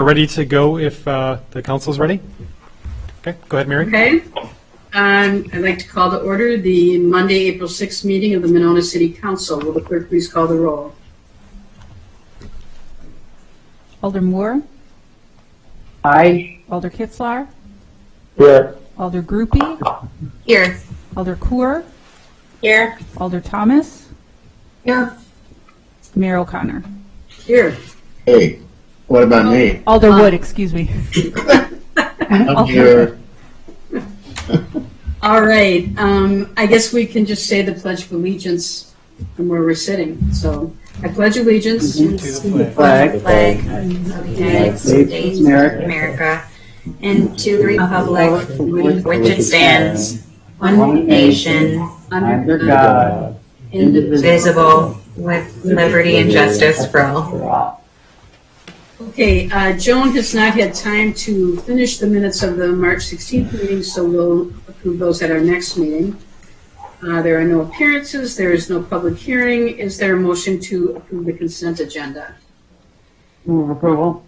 ready to go if the council's ready. Okay, go ahead, Mary. Okay. I'd like to call to order the Monday, April 6th meeting of the Monona City Council. Will the clerk please call the roll? Alder Moore, Aye. Alder Kitzlar, Here. Alder Groupie, Here. Alder Kuhr, Here. Alder Thomas, Here. Mayor O'Connor. Here. Hey, what about me? Alder Wood, excuse me. I'm here. All right. I guess we can just say the Pledge of Allegiance from where we're sitting. So I pledge allegiance To the Flag. Flag of the United States of America and to the republic which it stands, one nation, Under God. indivisible, with liberty and justice for all. Okay, Joan has not had time to finish the minutes of the March 16th meeting, so we'll approve those at our next meeting. There are no appearances. There is no public hearing. Is there a motion to approve the consent agenda? Move approval.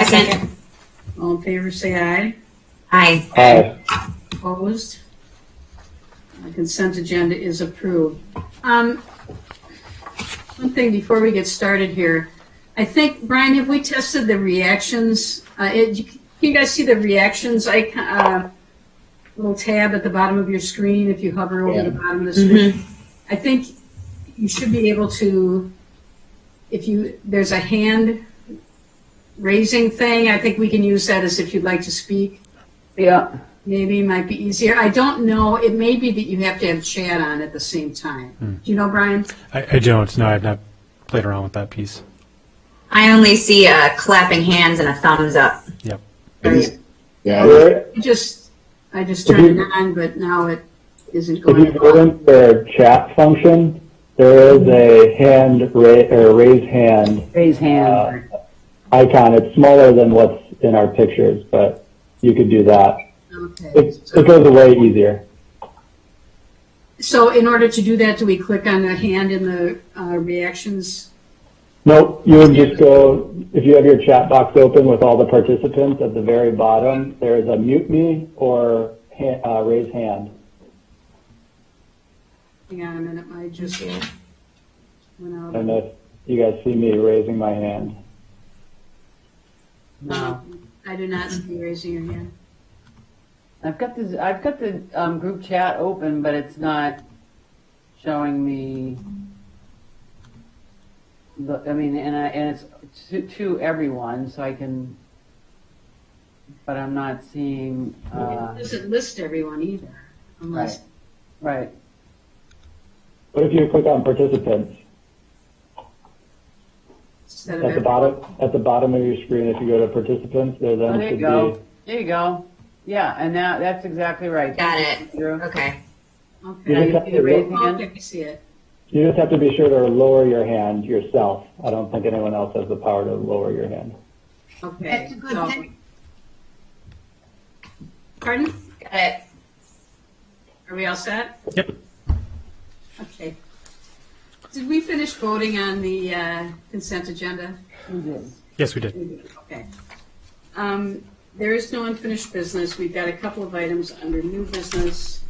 Second. All in favor, say aye. Aye. Aye. Opposed? The consent agenda is approved. One thing before we get started here, I think, Brian, have we tested the reactions? Can you guys see the reactions icon, little tab at the bottom of your screen if you hover over the bottom of the screen? I think you should be able to, there's a hand raising thing, I think we can use that as if you'd like to speak. Yeah. Maybe it might be easier. I don't know. It may be that you have to have chat on at the same time. Do you know, Brian? I don't. No, I've not played around with that piece. I only see clapping hands and a thumbs up. Yep. Yeah, I just turned it on, but now it isn't If going you go into their chat function, there is a raise hand Raise hand. icon. It's smaller than what's in our pictures, but you could do that. Okay. It goes away easier. So in order to do that, do we click on the hand in the reactions? Nope, you would just go, if you have your chat box open with all the participants at the very bottom, there's a mute me or raise hand. Hang on a minute. I just went out. I don't know if you guys see me raising my hand. No. I do not see you raising your hand. I've got the group chat open, but it's not showing me. And it's to everyone, so I can. But I'm not seeing. It doesn't list everyone either, unless. Right. What if you click on participants? Instead At the bottom of your screen, if you go to participants, there then There you should go. There you go. Yeah, and now that's exactly right. Got it. Drew. Okay. Okay. You just have See the to raising hand? Okay, I see it. You just have to be sure to lower your hand yourself. I don't think anyone else has the power to lower your hand. Okay. That's a good so- thing. Pardon? Got it. Are we all set? Yep. Okay. Did we finish voting on the consent agenda? We did. Yes, we did. Okay. There is no unfinished business. We've got a couple of items under new business.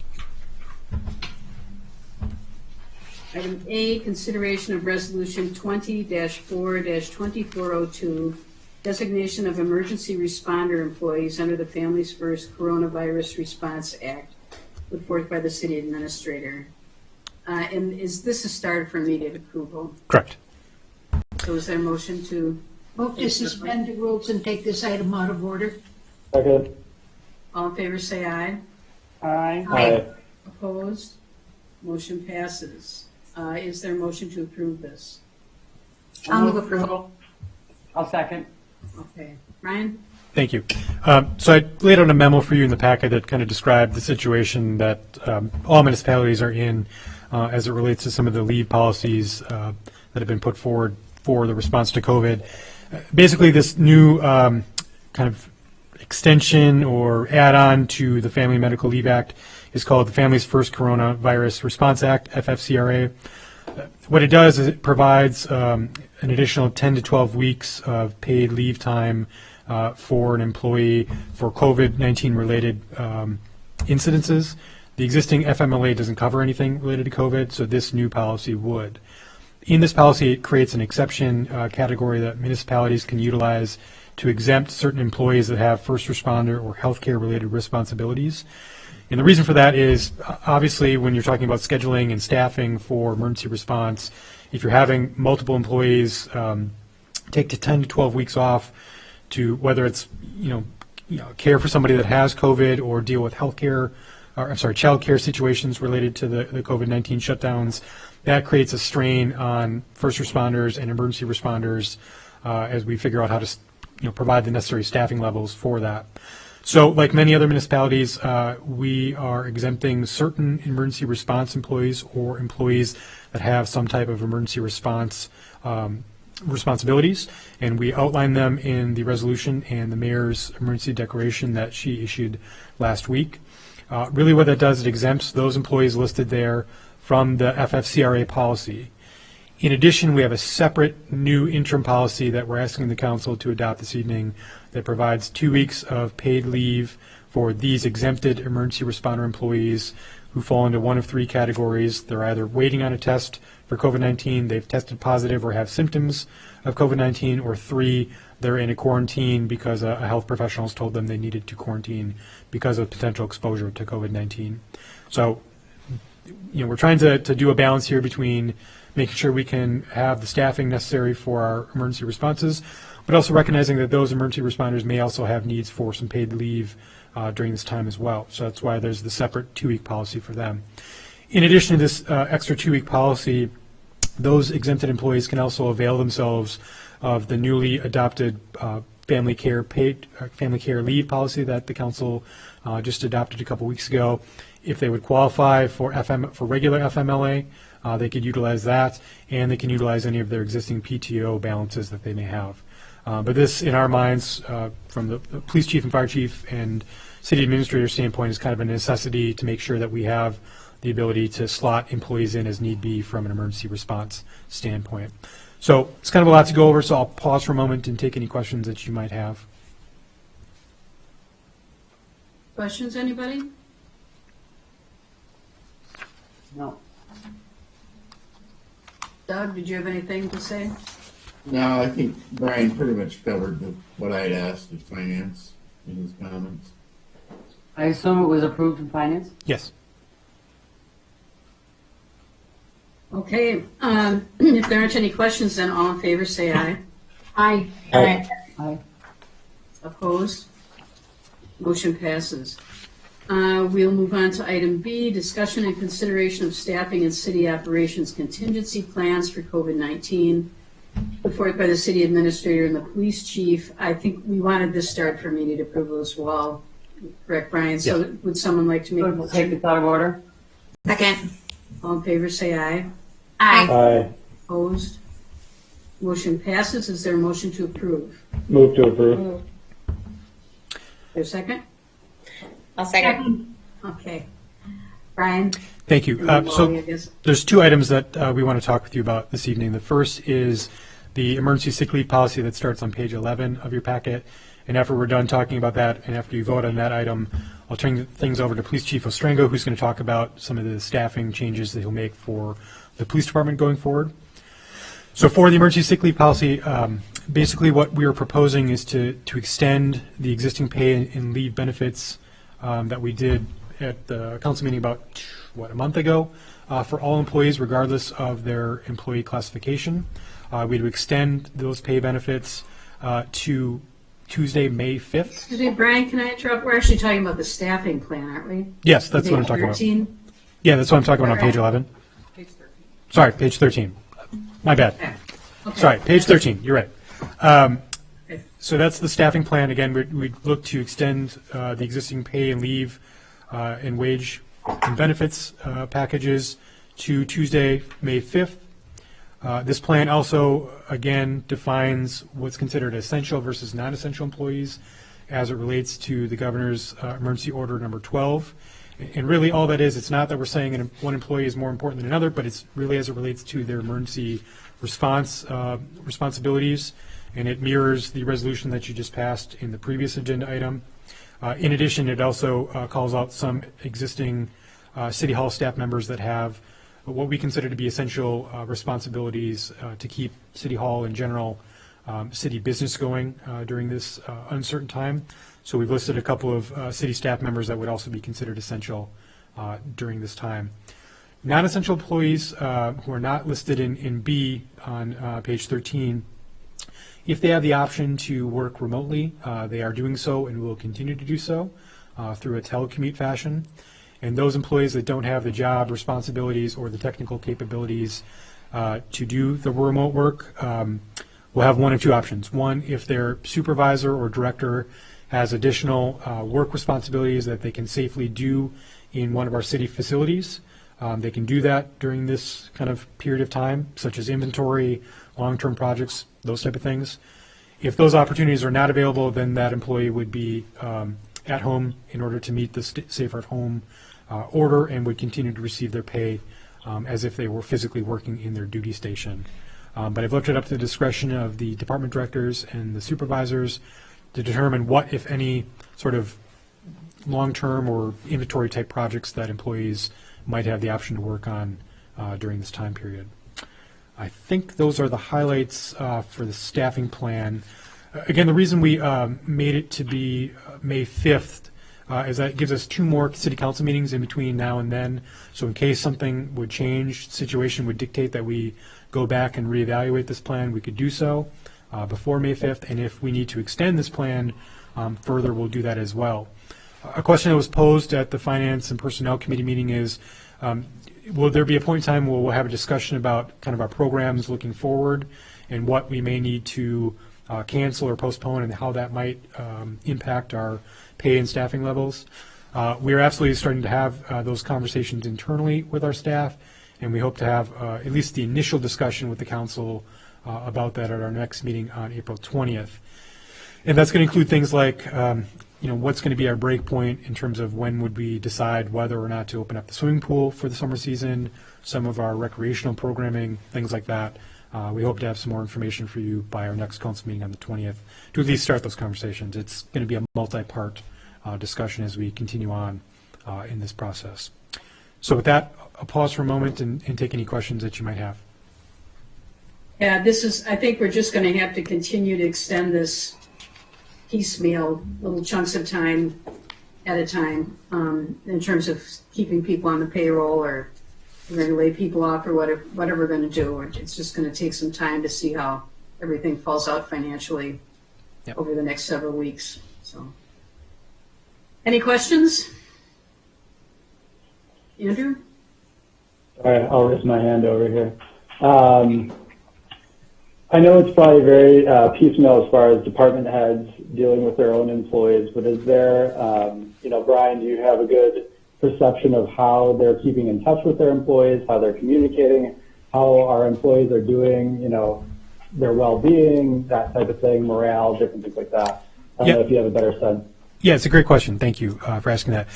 Item A, consideration of resolution 20-4-2402, designation of emergency responder employees under the Families First Coronavirus Response Act, put forth by the city administrator. And is this a start for immediate approval? Correct. So is there a motion to, Move to suspend the rules and take this item out of order. Second. all in favor, say aye. Aye. Aye. Opposed? Motion passes. Is there a motion to approve this? I'll move approval. I'll second. Okay. Ryan? Thank you. So I laid out a memo for you in the packet that kind of described the situation that all municipalities are in as it relates to some of the leave policies that have been put forward for the response to COVID. Basically, this new kind of extension or add-on to the Family Medical Leave Act is called the Families First Coronavirus Response Act, FFCRA. What it does is it provides an additional 10 to 12 weeks of paid leave time for an employee for COVID-19 related incidences. The existing FMLA doesn't cover anything related to COVID, so this new policy would. In this policy, it creates an exception category that municipalities can utilize to exempt certain employees that have first responder or healthcare related responsibilities. And the reason for that is, obviously, when you're talking about scheduling and staffing for emergency response, if you're having multiple employees take to 10 to 12 weeks off to, whether it's, care for somebody that has COVID or deal with child care situations related to the COVID-19 shutdowns, that creates a strain on first responders and emergency responders as we figure out how to provide the necessary staffing levels for that. So like many other municipalities, we are exempting certain emergency response employees or employees that have some type of emergency response responsibilities, and we outline them in the resolution and the mayor's emergency declaration that she issued last week. Really what that does, it exempts those employees listed there from the FFCRA policy. In addition, we have a separate new interim policy that we're asking the council to adopt this evening that provides 2 weeks of paid leave for these exempted emergency responder employees who fall into one of three categories. They're either waiting on a test for COVID-19, they've tested positive or have symptoms of COVID-19, or 3, they're in a quarantine because a health professional has told them they needed to quarantine because of potential exposure to COVID-19. So, we're trying to do a balance here between making sure we can have the staffing necessary for our emergency responses, but also recognizing that those emergency responders may also have needs for some paid leave during this time as well. So that's why there's the separate 2-week policy for them. In addition to this extra 2-week policy, those exempted employees can also avail themselves of the newly adopted family care leave policy that the council just adopted a couple weeks ago. If they would qualify for regular FMLA, they could utilize that, and they can utilize any of their existing PTO balances that they may have. But this, in our minds, from the police chief and fire chief and city administrator standpoint, is kind of a necessity to make sure that we have the ability to slot employees in as need be from an emergency response standpoint. So it's kind of a lot to go over, so I'll pause for a moment and take any questions that you might have. Questions, anybody? No. Doug, did you have anything to say? No, I think Brian pretty much covered what I had asked of finance in his comments. I assume it was approved in finance? Yes. Okay, if there aren't any questions, then all in favor say aye. Aye. Aye. Opposed? Motion passes. We'll move on to item B, discussion and consideration of staffing and city operations contingency plans for COVID-19, put forth by the city administrator and the police chief. I think we wanted this start for immediate approval as well. Correct, Brian? So would someone like to make a We'll take motion? this out of order? Second. All in favor say aye. Aye. Aye. Opposed? Motion passes. Is there a motion to approve? Move to approve. Is there a second? I'll second. Okay. Brian? Thank you. And then So Wally, I guess. there's 2 items that we want to talk with you about this evening. The first is the emergency sick leave policy that starts on page 11 of your packet. And after we're done talking about that, and after you vote on that item, I'll turn things over to Police Chief Ostrengo, who's going to talk about some of the staffing changes that he'll make for the police department going forward. So for the emergency sick leave policy, basically what we are proposing is to extend the existing pay and leave benefits that we did at the council meeting about, a month ago, for all employees regardless of their employee classification. We'd extend those pay benefits to Tuesday, May 5th. Excuse me, Brian, can I interrupt? We're actually talking about the staffing plan, aren't we? Yes, that's what I'm talking about. 13? Yeah, that's what I'm talking about on page 11. Sorry, page 13. My bad. Okay. Sorry, page 13. You're right. So that's the staffing plan. Again, we'd look to extend the existing pay and leave and wage and benefits packages to Tuesday, May 5th. This plan also, again, defines what's considered essential versus non-essential employees as it relates to the governor's emergency order number 12. And really, all that is, it's not that we're saying one employee is more important than another, but it's really as it relates to their emergency response responsibilities, and it mirrors the resolution that you just passed in the previous agenda item. In addition, it also calls out some existing City Hall staff members that have what we consider to be essential responsibilities to keep City Hall in general, city business going during this uncertain time. So we've listed a couple of city staff members that would also be considered essential during this time. Non-essential employees who are not listed in B on page 13, if they have the option to work remotely, they are doing so and will continue to do so through a telecommute fashion. And those employees that don't have the job responsibilities or the technical capabilities to do the remote work will have one of two options. One, if their supervisor or director has additional work responsibilities that they can safely do in one of our city facilities, they can do that during this kind of period of time, such as inventory, long-term projects, those type of things. If those opportunities are not available, then that employee would be at home in order to meet the Safer at Home order and would continue to receive their pay as if they were physically working in their duty station. But I've left it up to the discretion of the department directors and the supervisors to determine what, if any, sort of long-term or inventory type projects that employees might have the option to work on during this time period. I think those are the highlights for the staffing plan. Again, the reason we made it to be May 5th is that it gives us 2 more city council meetings in between now and then. So in case something would change, situation would dictate that we go back and reevaluate this plan, we could do so before May 5th. And if we need to extend this plan further, we'll do that as well. A question that was posed at the Finance and Personnel Committee meeting is, will there be a point in time where we'll have a discussion about kind of our programs looking forward and what we may need to cancel or postpone and how that might impact our pay and staffing levels? We are absolutely starting to have those conversations internally with our staff, and we hope to have at least the initial discussion with the council about that at our next meeting on April 20th. And that's going to include things like what's going to be our break point in terms of when would we decide whether or not to open up the swimming pool for the summer season, some of our recreational programming, things like that. We hope to have some more information for you by our next council meeting on the 20th to at least start those conversations. It's going to be a multi-part discussion as we continue on in this process. So with that, I'll pause for a moment and take any questions that you might have. Yeah, I think we're just going to have to continue to extend this piecemeal, little chunks of time at a time, in terms of keeping people on the payroll, or we're going to lay people off, or whatever we're going to do. It's just going to take some time to see how everything falls out financially over the next several weeks. So, any questions? Andrew? All right, I'll raise my hand over here. I know it's probably very piecemeal as far as department heads dealing with their own employees, but is there, Brian, do you have a good perception of how they're keeping in touch with their employees, how they're communicating, how our employees are doing, their well-being, that type of thing, morale, different things like that? I don't know if you have a better sense. Yeah, it's a great question. Thank you for asking that.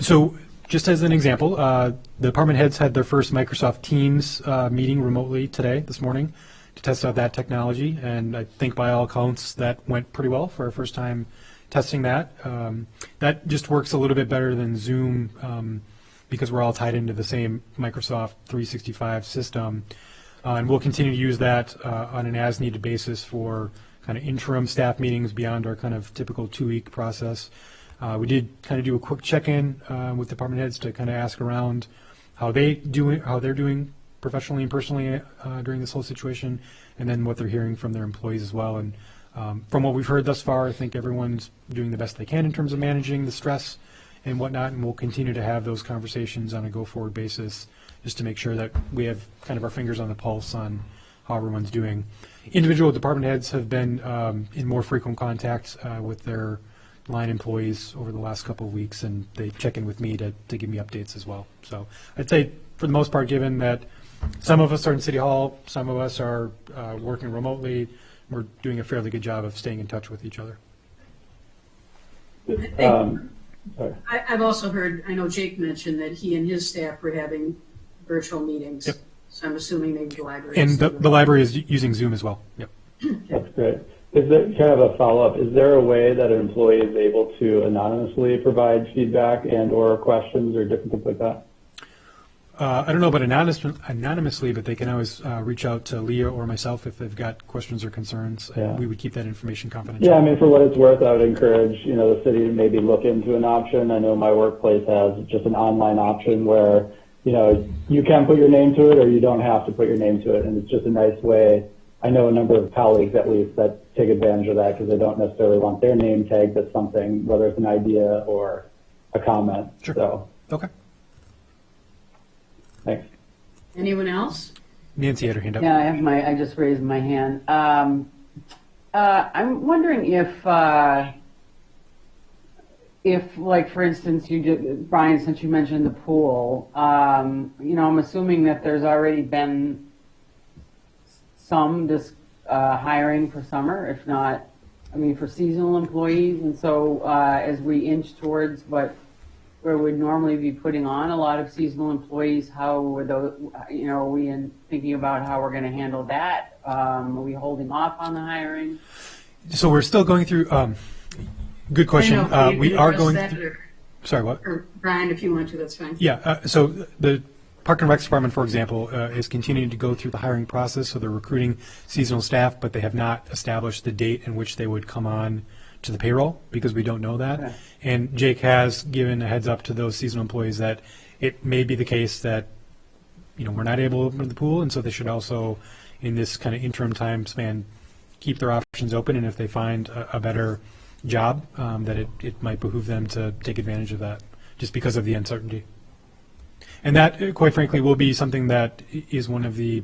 So just as an example, the department heads had their first Microsoft Teams meeting remotely this morning, to test out that technology, and I think by all accounts that went pretty well for our first time testing that. That just works a little bit better than Zoom because we're all tied into the same Microsoft 365 system, and we'll continue to use that on an as-needed basis for kind of interim staff meetings beyond our kind of typical 2-week process. We did kind of do a quick check-in with department heads to kind of ask around how they're doing professionally and personally during this whole situation, and then what they're hearing from their employees as well. And from what we've heard thus far, I think everyone's doing the best they can in terms of managing the stress and whatnot, and we'll continue to have those conversations on a go-forward basis just to make sure that we have kind of our fingers on the pulse on how everyone's doing. Individual department heads have been in more frequent contact with their line employees over the last couple of weeks, and they check in with me to give me updates as well. So I'd say, for the most part, given that some of us are in City Hall, some of us are working remotely, we're doing a fairly good job of staying in touch with each other. Sorry. I've also heard, I know Jake mentioned that he and his staff were having virtual meetings. Yep. So I'm assuming maybe the library. And is the library is using Zoom as well. Yep. That's great. Is there kind of a follow-up? Is there a way that an employee is able to anonymously provide feedback and or questions or different things like that? I don't know about anonymously, but they can always reach out to Leah or myself if they've got questions or concerns. Yeah. We would keep that information confidential. Yeah, I mean, for what it's worth, I would encourage, the city to maybe look into an option. I know my workplace has just an online option where, you can put your name to it or you don't have to put your name to it. And it's just a nice way. I know a number of colleagues, at least, that take advantage of that because they don't necessarily want their name tagged as something, whether it's an idea or a comment. Sure. So, Okay. thanks. Anyone else? Nancy had her hand up. Yeah, I just raised my hand. I'm wondering if like, for instance, Brian, since you mentioned the pool, I'm assuming that there's already been some hiring for summer, if not, for seasonal employees. And so as we inch towards where we'd normally be putting on a lot of seasonal employees, how would those, are we thinking about how we're going to handle that? Are we holding off on the hiring? So we're still going through, good question. I don't know if you We can are address going that, through, sorry, what? Or Brian, if you want to, that's fine. Yeah, so the Park and Rec Department, for example, is continuing to go through the hiring process, so they're recruiting seasonal staff, but they have not established the date in which they would come on to the payroll, because we don't know that. Okay. And Jake has given a heads up to those seasonal employees that it may be the case that, we're not able to open the pool, and so they should also, in this kind of interim time span, keep their options open, and if they find a better job, that it might behoove them to take advantage of that, just because of the uncertainty. And that, quite frankly, will be something that is one of the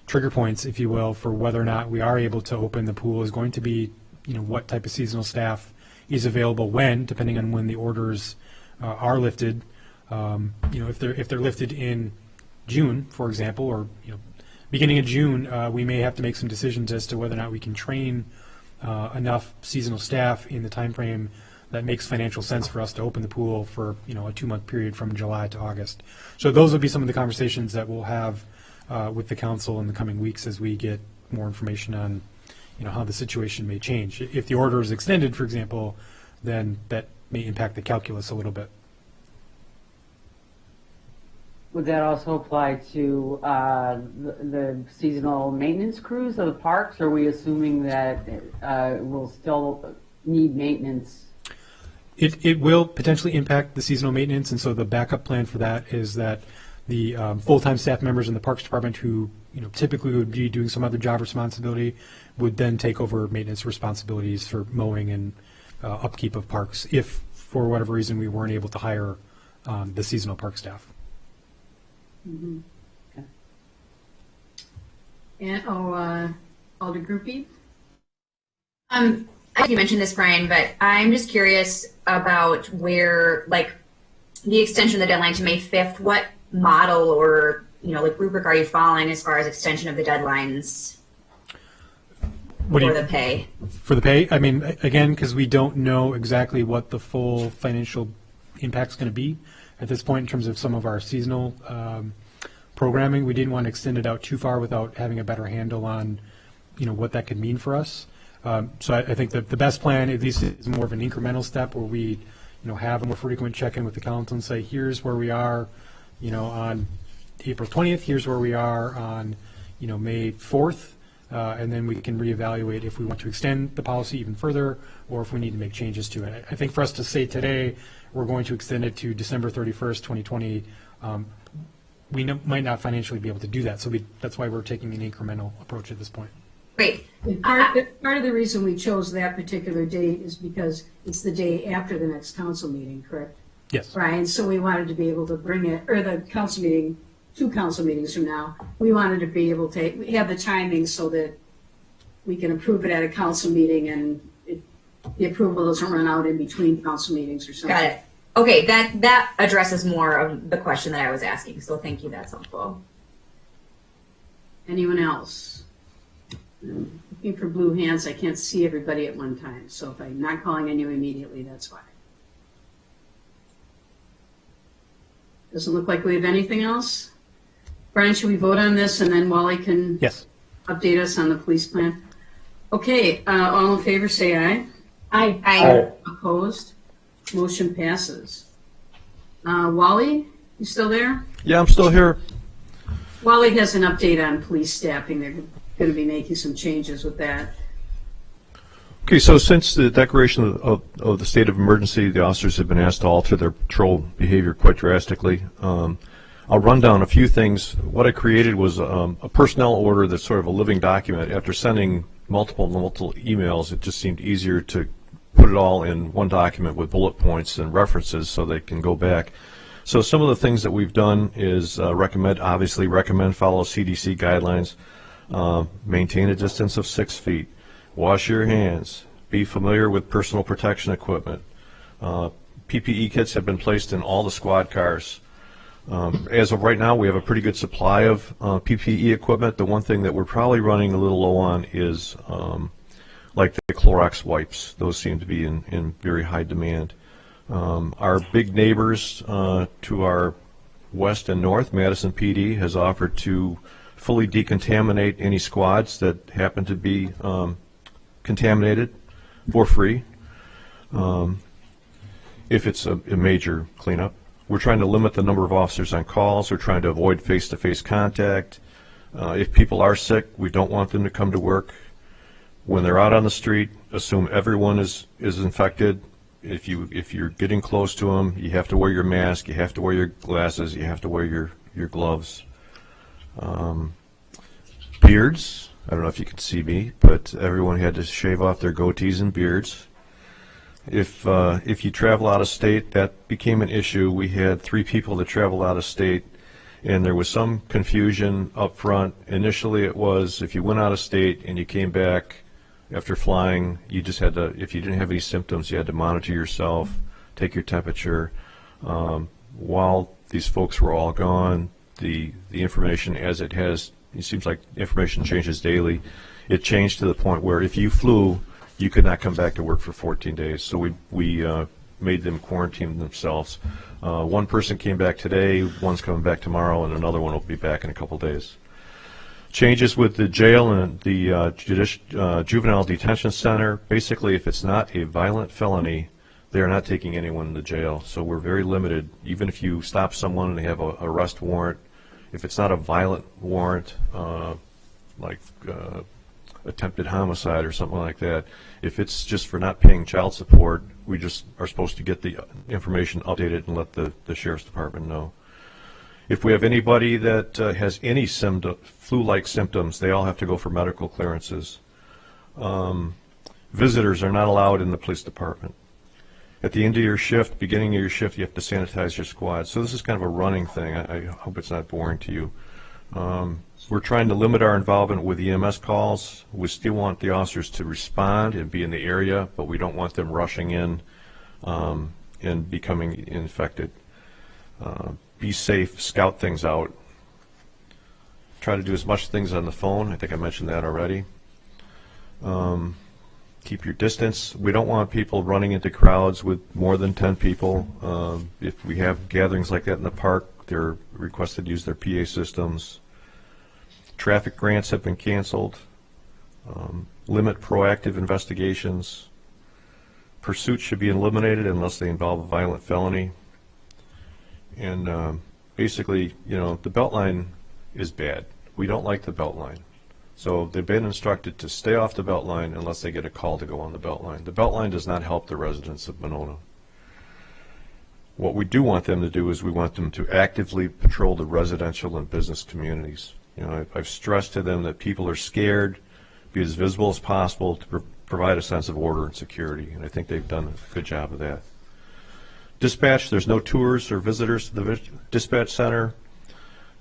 trigger points, if you will, for whether or not we are able to open the pool is going to be, what type of seasonal staff is available when, depending on when the orders are lifted. If they're lifted in June, for example, or beginning of June, we may have to make some decisions as to whether or not we can train enough seasonal staff in the time frame that makes financial sense for us to open the pool for a 2-month period from July to August. So those will be some of the conversations that we'll have with the council in the coming weeks as we get more information on how the situation may change. If the order is extended, for example, then that may impact the calculus a little bit. Would that also apply to the seasonal maintenance crews of the parks? Or are we assuming that we'll still need maintenance? It will potentially impact the seasonal maintenance, and so the backup plan for that is that the full-time staff members in the Parks Department who typically would be doing some other job responsibility would then take over maintenance responsibilities for mowing and upkeep of parks if, for whatever reason, we weren't able to hire the seasonal park staff. Mm-hmm. Okay. And, Alder Groupie? I think you mentioned this, Brian, but I'm just curious about where, the extension of the deadline to May 5th, what model or, rubric are you following as far as extension of the deadlines What do for you- the pay? For the pay, again, because we don't know exactly what the full financial impact's going to be at this point in terms of some of our seasonal programming. We didn't want to extend it out too far without having a better handle on, what that could mean for us. So I think that the best plan, at least, is more of an incremental step where we, have a more frequent check-in with the council and say, here's where we are, on April 20th, here's where we are on, May 4th, and then we can reevaluate if we want to extend the policy even further or if we need to make changes to it. I think for us to say today we're going to extend it to December 31st, 2020, we might not financially be able to do that. So that's why we're taking an incremental approach at this point. Great. Part of the reason we chose that particular date is because it's the day after the next council meeting, correct, Yes. Brian? So we wanted to be able to bring it, or the council meeting, 2 council meetings from now, we wanted to be able to have the timing so that we can approve it at a council meeting and the approval doesn't run out in between council meetings or something. Got it. Okay, that addresses more of the question that I was asking, so thank you, that's helpful. Anyone else? Looking for blue hands, I can't see everybody at one time, so if I'm not calling on you immediately, that's why. Doesn't look like we have anything else. Brian, should we vote on this and then Wally can Yes. update us on the police plan? Okay, all in favor, say aye. Aye. I Opposed? Motion passes. Wally, you still there? Yeah, I'm still here. Wally has an update on police staffing. They're going to be making some changes with that. Okay, so since the declaration of the state of emergency, the officers have been asked to alter their patrol behavior quite drastically. I'll run down a few things. What I created was a personnel order that's sort of a living document. After sending multiple emails, it just seemed easier to put it all in one document with bullet points and references so they can go back. So some of the things that we've done is recommend follow CDC guidelines, maintain a distance of 6 feet, wash your hands, be familiar with personal protection equipment. PPE kits have been placed in all the squad cars. As of right now, we have a pretty good supply of PPE equipment. The one thing that we're probably running a little low on is like the Clorox wipes. Those seem to be in very high demand. Our big neighbors to our west and north, Madison PD, has offered to fully decontaminate any squads that happen to be contaminated for free if it's a major cleanup. We're trying to limit the number of officers on calls. We're trying to avoid face-to-face contact. If people are sick, we don't want them to come to work. When they're out on the street, assume everyone is infected. If you're getting close to them, you have to wear your mask, you have to wear your glasses, you have to wear your gloves. Beards, I don't know if you can see me, but everyone had to shave off their goatees and beards. If you travel out of state, that became an issue. We had 3 people that traveled out of state, and there was some confusion up front. Initially it was if you went out of state and you came back after flying, you just had to, if you didn't have any symptoms, you had to monitor yourself, take your temperature. While these folks were all gone, the information as it seems like information changes daily. It changed to the point where if you flew, you could not come back to work for 14 days. So we made them quarantine themselves. One person came back today, one's coming back tomorrow, and another one will be back in a couple days. Changes with the jail and the juvenile detention center. Basically, if it's not a violent felony, they're not taking anyone to jail. So we're very limited. Even if you stop someone and they have an arrest warrant, if it's not a violent warrant, like attempted homicide or something like that, if it's just for not paying child support, we just are supposed to get the information updated and let the sheriff's department know. If we have anybody that has any flu-like symptoms, they all have to go for medical clearances. Visitors are not allowed in the police department. At the end of your shift, beginning of your shift, you have to sanitize your squad. So this is kind of a running thing. I hope it's not boring to you. We're trying to limit our involvement with EMS calls. We still want the officers to respond and be in the area, but we don't want them rushing in and becoming infected. Be safe, scout things out. Try to do as much things on the phone. I think I mentioned that already. Keep your distance. We don't want people running into crowds with more than 10 people. If we have gatherings like that in the park, they're requested to use their PA systems. Traffic grants have been canceled. Limit proactive investigations. Pursuits should be eliminated unless they involve a violent felony. And basically, the Beltline is bad. We don't like the Beltline. So they've been instructed to stay off the Beltline unless they get a call to go on the Beltline. The Beltline does not help the residents of Monona. What we do want them to do is we want them to actively patrol the residential and business communities. I've stressed to them that people are scared, be as visible as possible to provide a sense of order and security, and I think they've done a good job of that. Dispatch, there's no tours or visitors to the dispatch center.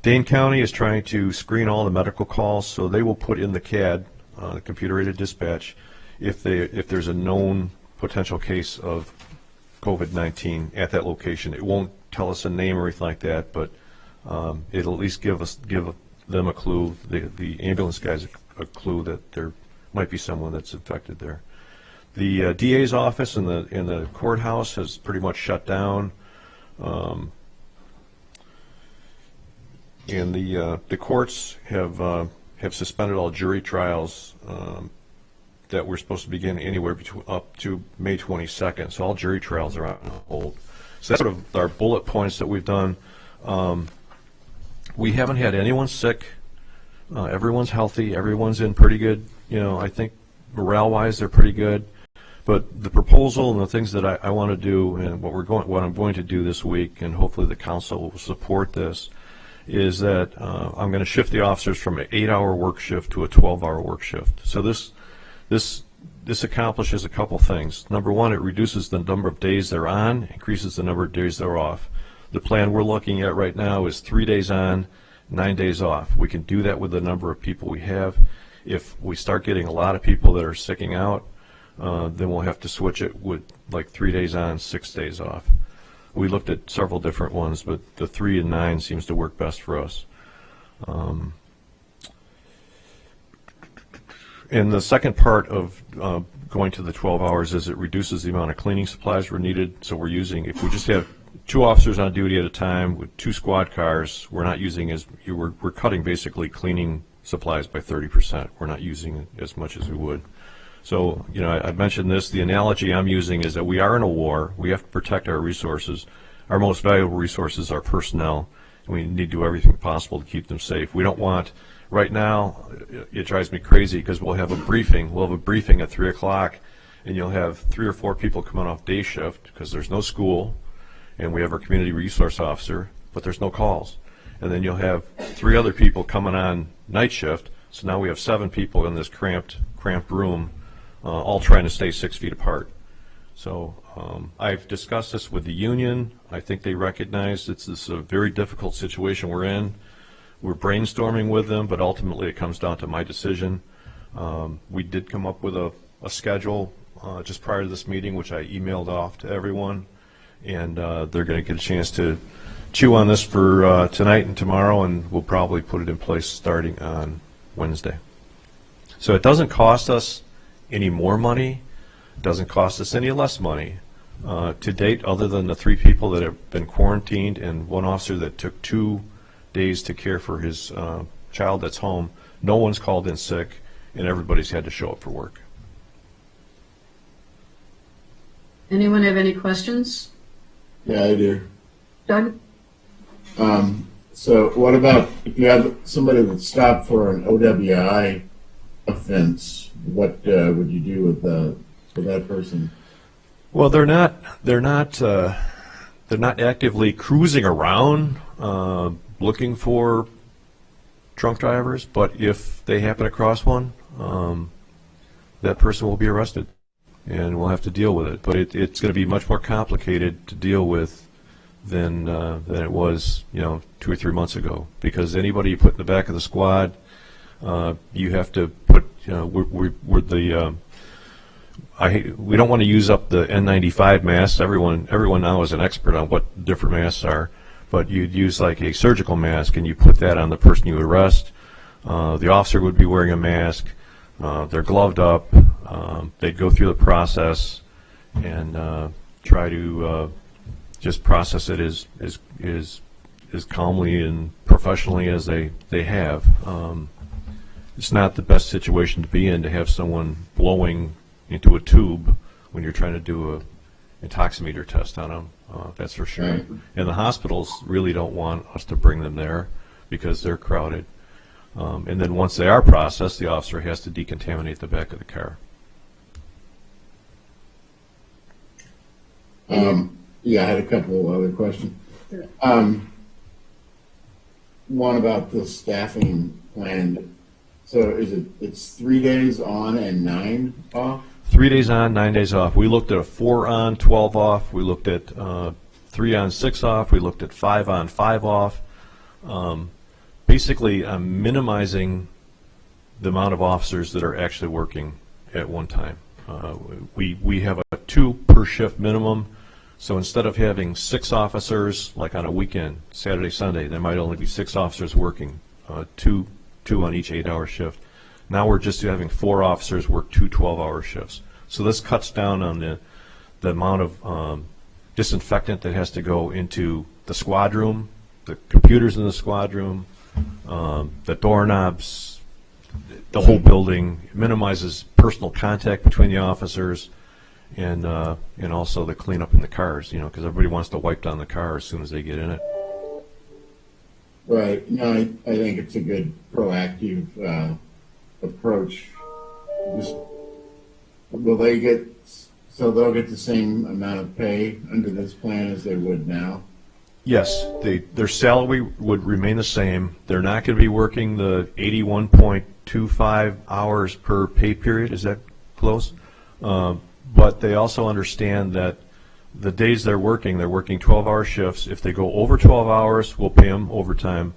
Dane County is trying to screen all the medical calls, so they will put in the CAD, the computer-aided dispatch, if there's a known potential case of COVID-19 at that location. It won't tell us a name or anything like that, but it'll at least give them a clue, the ambulance guys a clue that there might be someone that's infected there. The DA's office in the courthouse has pretty much shut down. And the courts have suspended all jury trials that were supposed to begin anywhere between up to May 22nd. So all jury trials are on hold. So that's sort of our bullet points that we've done. We haven't had anyone sick. Everyone's healthy. Everyone's in pretty good, I think morale-wise they're pretty good. But the proposal and the things that I want to do and what I'm going to do this week, and hopefully the council will support this, is that I'm going to shift the officers from an 8-hour work shift to a 12-hour work shift. So this accomplishes a couple things. Number one, it reduces the number of days they're on, increases the number of days they're off. The plan we're looking at right now is 3 days on, 9 days off. We can do that with the number of people we have. If we start getting a lot of people that are sicking out, then we'll have to switch it with like 3 days on, 6 days off. We looked at several different ones, but the 3 and 9 seems to work best for us. And the second part of going to the 12 hours is it reduces the amount of cleaning supplies we're needed. So we're using, if we just have 2 officers on duty at a time with 2 squad cars, we're not using we're cutting basically cleaning supplies by 30%. We're not using as much as we would. So, I mentioned this. The analogy I'm using is that we are in a war. We have to protect our resources. Our most valuable resources are personnel, and we need to do everything possible to keep them safe. We don't want, right now, it drives me crazy because we'll have a briefing. We'll have a briefing at 3 o'clock, and you'll have 3 or 4 people coming off day shift because there's no school, and we have our community resource officer, but there's no calls. And then you'll have 3 other people coming on night shift, so now we have 7 people in this cramped room, all trying to stay 6 feet apart. So I've discussed this with the union. I think they recognize this is a very difficult situation we're in. We're brainstorming with them, but ultimately it comes down to my decision. We did come up with a schedule just prior to this meeting, which I emailed off to everyone, and they're going to get a chance to chew on this for tonight and tomorrow, and we'll probably put it in place starting on Wednesday. So it doesn't cost us any more money, doesn't cost us any less money. To date, other than the 3 people that have been quarantined and 1 officer that took 2 days to care for his child that's home, no one's called in sick, and everybody's had to show up for work. Anyone have any questions? Yeah, I do. Doug? So what about if you have somebody that's stopped for an OWI offense, what would you do with that person? Well, they're not actively cruising around looking for drunk drivers, but if they happen across one, that person will be arrested, and we'll have to deal with it. But it's going to be much more complicated to deal with than it was, 2 or 3 months ago, because anybody you put in the back of the squad, you have to put, we don't want to use up the N95 masks. Everyone now is an expert on what different masks are, but you'd use like a surgical mask and you put that on the person you arrest. The officer would be wearing a mask. They're gloved up. They'd go through the process and try to just process it as calmly and professionally as they have. It's not the best situation to be in, to have someone blowing into a tube when you're trying to do a intoximeter test on them, that's for sure. Right. And the hospitals really don't want us to bring them there because they're crowded. And then once they are processed, the officer has to decontaminate the back of the car. Yeah, I had a couple other questions. One about the staffing plan. So it's 3 days on and 9 off? 3 days on, 9 days off. We looked at a 4 on, 12 off. We looked at 3 on, 6 off. We looked at 5 on, 5 off. Basically, I'm minimizing the amount of officers that are actually working at one time. We have a 2 per shift minimum. So instead of having 6 officers, like on a weekend, Saturday, Sunday, there might only be 6 officers working, two on each 8-hour shift. Now we're just having 4 officers work 2 12-hour shifts. So this cuts down on the amount of disinfectant that has to go into the squad room, the computers in the squad room, the doorknobs, the whole building, minimizes personal contact between the officers, and also the cleanup in the cars, because everybody wants to wipe down the car as soon as they get in it. Right. No, I think it's a good proactive approach. Just, will they get, so they'll get the same amount of pay under this plan as they would now? Yes, their salary would remain the same. They're not going to be working the 81.25 hours per pay period. Is that close? But they also understand that the days they're working 12-hour shifts. If they go over 12 hours, we'll pay them overtime.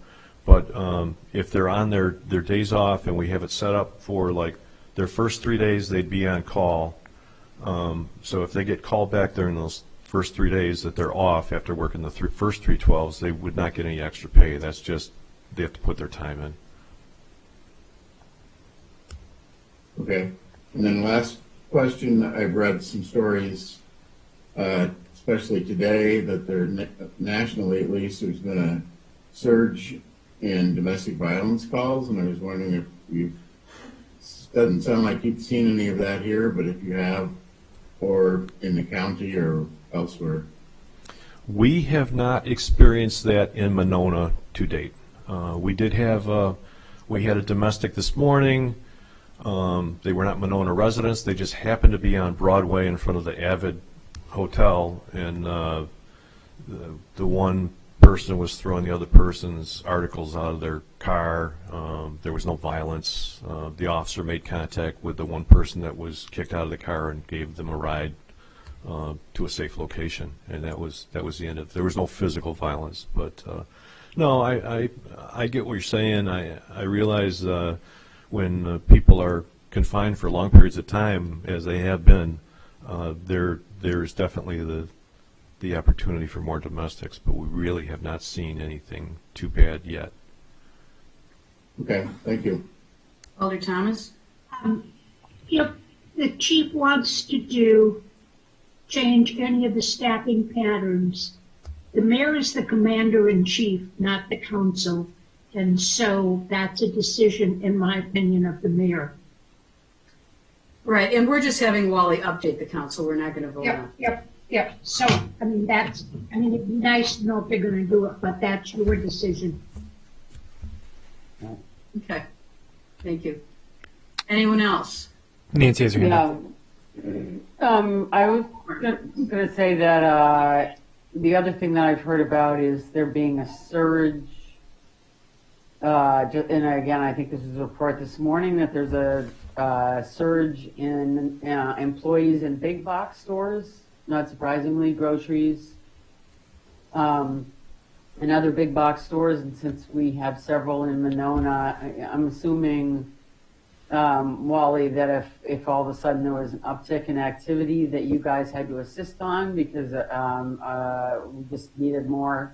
But if they're on their days off and we have it set up for like their first 3 days, they'd be on call. So if they get called back during those first 3 days that they're off after working the first 3 12s, they would not get any extra pay. That's just, they have to put their time in. Okay. And then last question, I've read some stories, especially today, that there, nationally at least, there's been a surge in domestic violence calls, and I was wondering if you've, doesn't sound like you've seen any of that here, but if you have, or in the county or elsewhere. We have not experienced that in Monona to date. We did have, we had a domestic this morning. They were not Monona residents. They just happened to be on Broadway in front of the Avid Hotel, and the one person was throwing the other person's articles out of their car. There was no violence. The officer made contact with the one person that was kicked out of the car and gave them a ride to a safe location, and that was the end of it. There was no physical violence, but no, I get what you're saying. I realize when people are confined for long periods of time, as they have been, there's definitely the opportunity for more domestics, but we really have not seen anything too bad yet. Okay, thank you. Alder Thomas? If the chief wants to change any of the staffing patterns, the mayor is the commander-in-chief, not the council, and so that's a decision, in my opinion, of the mayor. Right, and we're just having Wally update the council. We're not going to vote on it. Yep. So, it'd be nice to know if they're gonna do it, but that's your decision. Okay, thank you. Anyone else? Nancy has your hand up. I was going to say that the other thing that I've heard about is there being a surge, and again, I think this is a report this morning, that there's a surge in employees in big box stores, not surprisingly, groceries, and other big box stores. And since we have several in Monona, I'm assuming, Wally, that if all of a sudden there was an uptick in activity that you guys had to assist on because we just needed more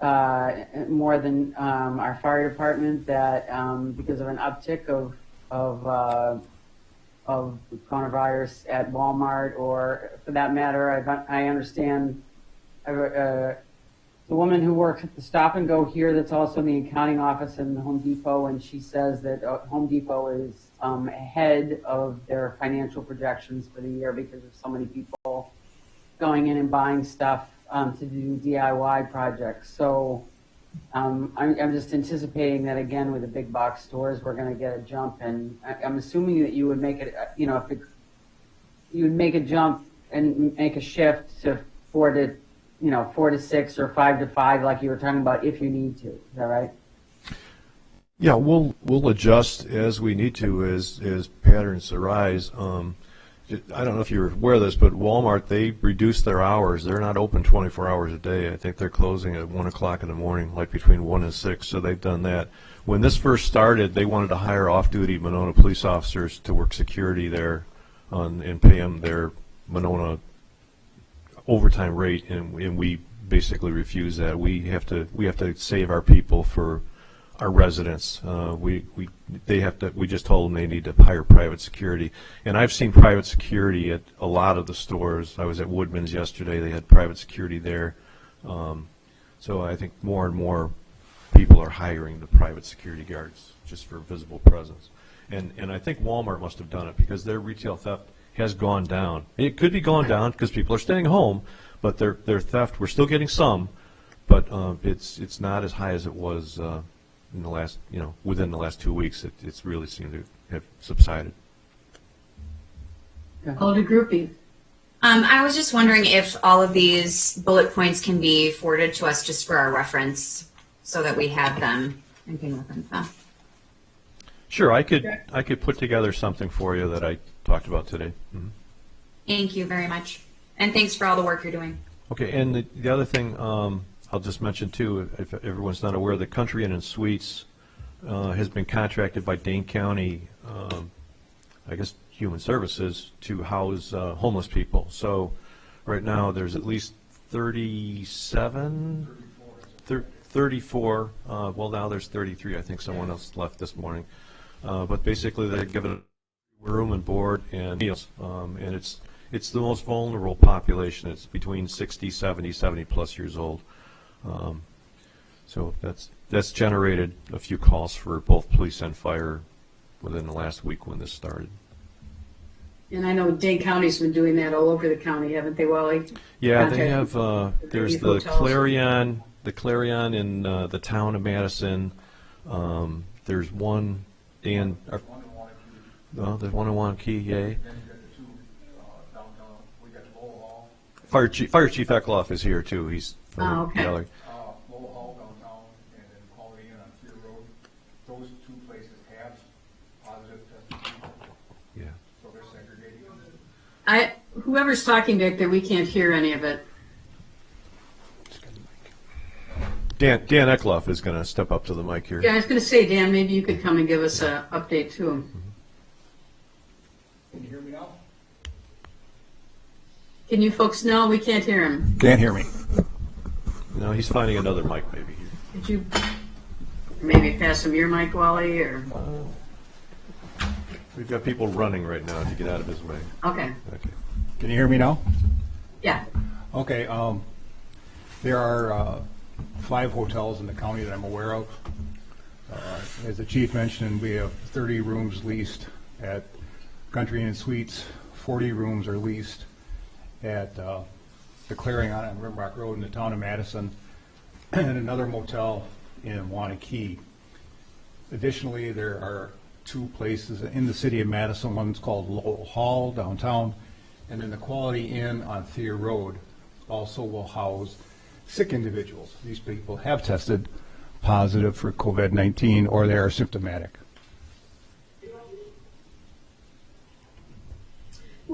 than our fire department, that because of an uptick of coronavirus at Walmart, or for that matter, I understand the woman who works at the Stop and Go here that's also in the accounting office in the Home Depot, and she says that Home Depot is ahead of their financial projections for the year because of so many people going in and buying stuff to do DIY projects. So I'm just anticipating that, again, with the big box stores, we're going to get a jump, and I'm assuming that you would make it, you would make a jump and make a shift to 4 to 6 or 5 to 5, like you were talking about, if you need to. Is that right? Yeah, we'll adjust as we need to as patterns arise. I don't know if you're aware of this, but Walmart, they reduced their hours. They're not open 24 hours a day. I think they're closing at 1 o'clock in the morning, like between 1 and 6, so they've done that. When this first started, they wanted to hire off-duty Monona police officers to work security there and pay them their Monona overtime rate, and we basically refuse that. We have to save our people for our residents. We just told them they need to hire private security, and I've seen private security at a lot of the stores. I was at Woodman's yesterday. They had private security there. So I think more and more people are hiring the private security guards just for visible presence. And I think Walmart must have done it because their retail theft has gone down. It could be gone down because people are staying home, but their theft, we're still getting some, but it's not as high as it was in the last, within the last 2 weeks. It's really seemed to have subsided. Alder Groupie. I was just wondering if all of these bullet points can be forwarded to us just for our reference, so that we have them and can reference them. Sure, I could put together something for you that I talked about today. Mm-hmm. Thank you very much, and thanks for all the work you're doing. Okay, and the other thing I'll just mention too, if everyone's not aware, the Country Inn and Suites has been contracted by Dane County, I guess Human Services, to house homeless people. So right now there's at least 34. Well, now there's 33. I think someone else left this morning. But basically they're given room and board and meals, and it's the most vulnerable population. It's between 60, 70 plus years old. So that's generated a few calls for both police and fire within the last week when this started. And I know Dane County's been doing that all over the county, haven't they, Wally? Yeah, they have. There's the hotels. Clarion in the town of Madison. There's one in. There's one in Wanakee. Yay. Fire Chief Eckloff is here too. He's from okay. Gallagher. Lowell Hall downtown and then Quality Inn on Fear Road. Those two places have positive tested people, Yeah. so they're segregating. Whoever's talking back there, we can't hear any of it. Dan Eckloff is going to step up to the mic here. Yeah, I was going to say, Dan, maybe you could come and give us an update too. Can you hear me now? Can you folks know? We can't hear him. Can't hear me. No, he's finding another mic maybe here. Could you maybe pass him your mic, Wally, or? We've got people running right now to get out of his way. Okay. Okay. Can you hear me now? Yeah. Okay, there are 5 hotels in the county that I'm aware of. As the chief mentioned, we have 30 rooms leased at Country Inn and Suites. 40 rooms are leased at the Clarion on Rimrock Road in the town of Madison, and another motel in Wanakee. Additionally, there are 2 places in the city of Madison. One's called Lowell Hall downtown, and then the Quality Inn on Fear Road also will house sick individuals. These people have tested positive for COVID-19 or they are symptomatic.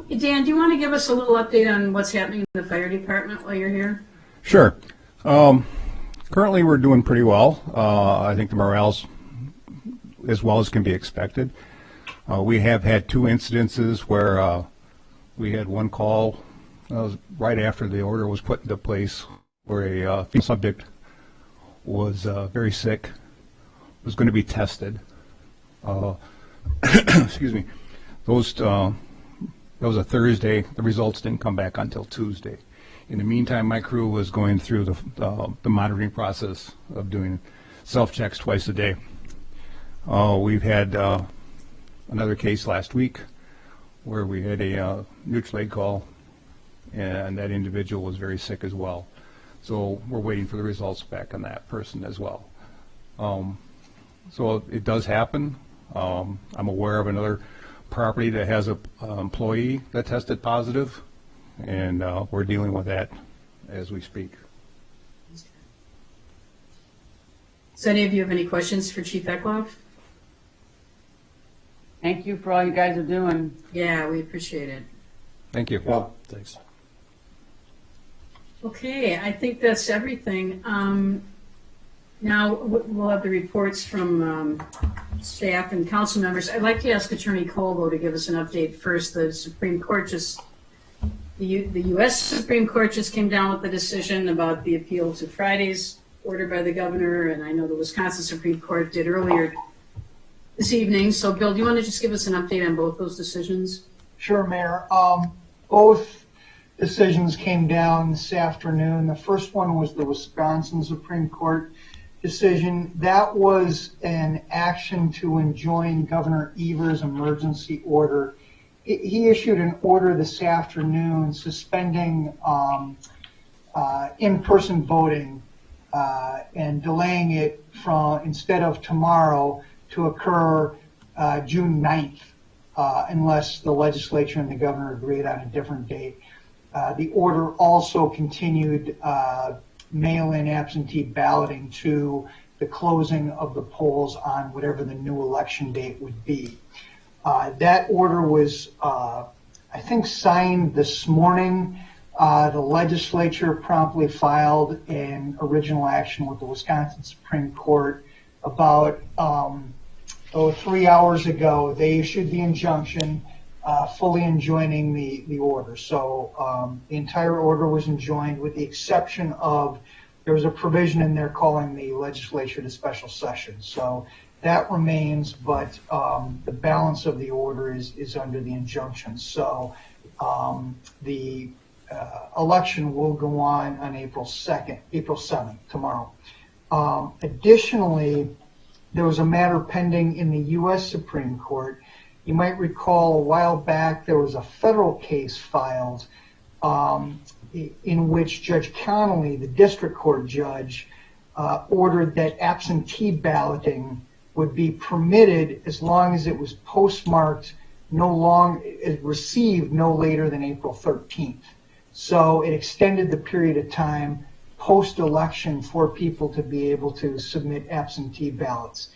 Dan, do you want to give us a little update on what's happening in the fire department while you're here? Sure. Currently, we're doing pretty well. I think the morale's as well as can be expected. We have had 2 incidences where we had one call right after the order was put into place where a female subject was very sick, was going to be tested. Excuse me. That was a Thursday. The results didn't come back until Tuesday. In the meantime, my crew was going through the monitoring process of doing self-checks twice a day. We've had another case last week where we had a mutual aid call, and that individual was very sick as well. So we're waiting for the results back on that person as well. So it does happen. I'm aware of another property that has an employee that tested positive, and we're dealing with that as we speak. Does any of you have any questions for Chief Eckloff? Thank you for all you guys are doing. Yeah, we appreciate it. Thank you. Thanks. Okay, I think that's everything. Now we'll have the reports from staff and council members. I'd like to ask Attorney Colbo to give us an update first. The Supreme Court the U.S. Supreme Court just came down with the decision about the appeal to Friday's order by the governor, and I know the Wisconsin Supreme Court did earlier this evening. So, Bill, do you want to just give us an update on both those decisions? Sure, Mayor. Both decisions came down this afternoon. The first one was the Wisconsin Supreme Court decision, that was an action to enjoin Governor Evers' emergency order. He issued an order this afternoon suspending in-person voting and delaying it from, instead of tomorrow, to occur June 9th, unless the legislature and the governor agreed on a different date. The order also continued mail-in absentee balloting to the closing of the polls on whatever the new election date would be. That order was, I think, signed this morning. The legislature promptly filed an original action with the Wisconsin Supreme Court about 3 hours ago. They issued the injunction fully enjoining the order. So the entire order was enjoined with the exception of there was a provision in there calling the legislature to special session. So that remains, but the balance of the order is under the injunction. So the election will go on April 7th, tomorrow. Additionally, there was a matter pending in the U.S. Supreme Court. You might recall a while back there was a federal case filed in which Judge Connolly, the district court judge, ordered that absentee balloting would be permitted as long as it was postmarked received no later than April 13th. So it extended the period of time post-election for people to be able to submit absentee ballots.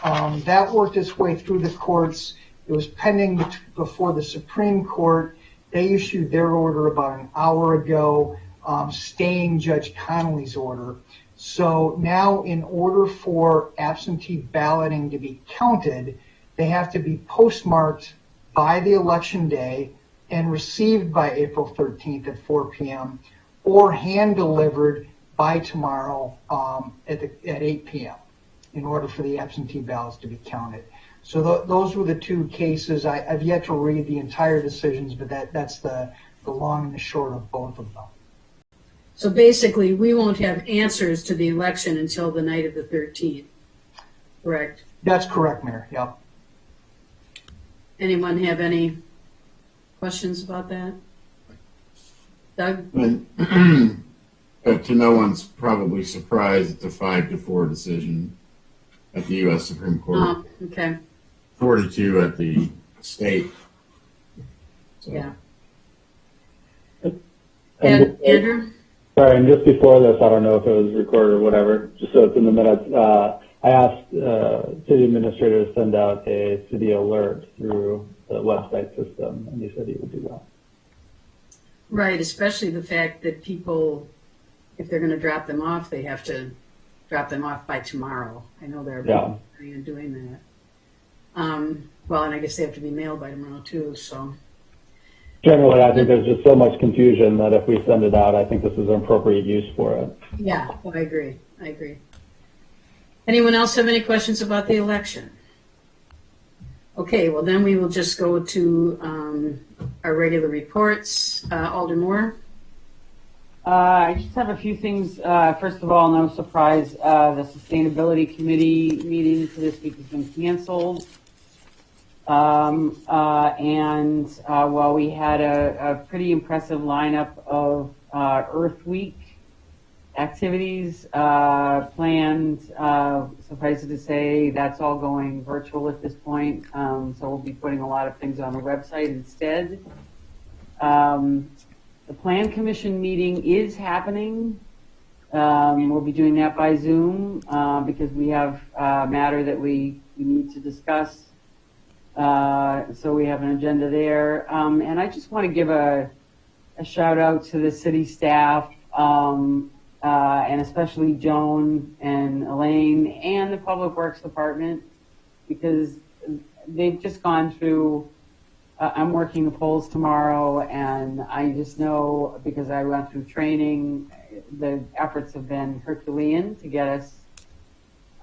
That worked its way through the courts. It was pending before the Supreme Court. They issued their order about an hour ago, staying Judge Connolly's order. So now in order for absentee balloting to be counted, they have to be postmarked by the election day and received by April 13th at 4 p.m. or hand-delivered by tomorrow at 8 p.m. in order for the absentee ballots to be counted. So those were the two cases. I've yet to read the entire decisions, but that's the long and the short of both of them. So basically, we won't have answers to the election until the night of the 13th, correct? That's correct, Mayor. Yep. Anyone have any questions about that? Doug? But to no one's probably surprise, it's a 5-4 decision at the U.S. Supreme Court. Oh, okay. 4-2 at the state. So. Yeah. And Andrew? Sorry, and just before this, I don't know if it was recorded or whatever, just so it's in the minutes, I asked city administrator to send out a city alert through the website system, and he said he would do that. Right, especially the fact that people, if they're going to drop them off, they have to drop them off by tomorrow. I know there are people doing that. Well, and I guess they have to be mailed by tomorrow too, so. Generally, I think there's just so much confusion that if we send it out, I think this is an appropriate use for it. Yeah, well, I agree. Anyone else have any questions about the election? Okay, well then we will just go to our regular reports. Alder Moore? I just have a few things. First of all, no surprise, the Sustainability Committee meeting for this week has been canceled. While we had a pretty impressive lineup of Earth Week activities planned, suffice it to say, that's all going virtual at this point. So we'll be putting a lot of things on the website instead. The Plan Commission meeting is happening. We'll be doing that by Zoom because we have a matter that we need to discuss. So we have an agenda there. And I just want to give a shout out to the city staff, and especially Joan and Elaine and the Public Works Department, because they've just gone through, I'm working the polls tomorrow, and I just know, because I went through training, the efforts have been Herculean to get us